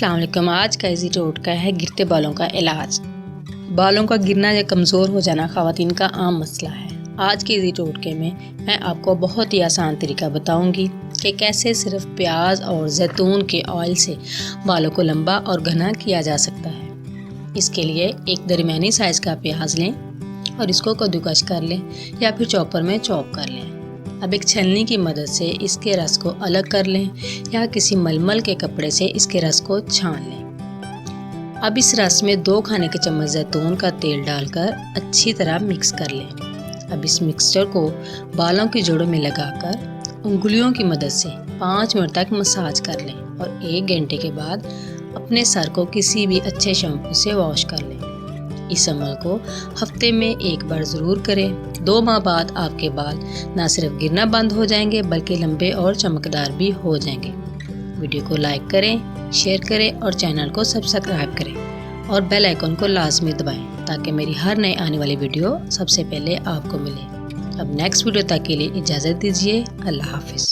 अस्सलाम वालेकुम। आज का इजी टोटका है गिरते बालों का इलाज। बालों का गिरना या कमज़ोर हो जाना ख़वातीन का आम मसला है। आज के इजी टोटके में मैं आपको बहुत ही आसान तरीका बताऊंगी कि कैसे सिर्फ प्याज और जैतून के ऑयल से बालों को लंबा और घना किया जा सकता है। इसके लिए एक दरमियानी साइज़ का प्याज लें और इसको कद्दूकस कर लें या फिर चॉपर में चॉप कर लें। अब एक छलनी की मदद से इसके रस को अलग कर लें या किसी मलमल के कपड़े से इसके रस को छान लें। अब इस रस में 2 खाने के चम्मच जैतून का तेल डालकर अच्छी तरह मिक्स कर लें। अब इस मिक्सचर को बालों की जड़ों में लगाकर उंगलियों की मदद से 5 मिनट तक मसाज कर लें और 1 घंटे के बाद अपने सर को किसी भी अच्छे शैम्पू से वॉश कर लें। इस अमल को हफ्ते में 1 बार ज़रूर करें। 2 माह बाद आपके बाल ना सिर्फ गिरना बंद हो जाएंगे बल्कि लंबे और चमकदार भी हो जाएंगे। वीडियो को लाइक करें, शेयर करें और चैनल को सब्सक्राइब करें और बेल आइकन को लाजमी दबाएं ताकि मेरी हर नई आने वाली वीडियो सबसे पहले आपको मिले। अब नेक्स्ट वीडियो तक के लिए इजाज़त दीजिए। अल्लाह हाफिज़।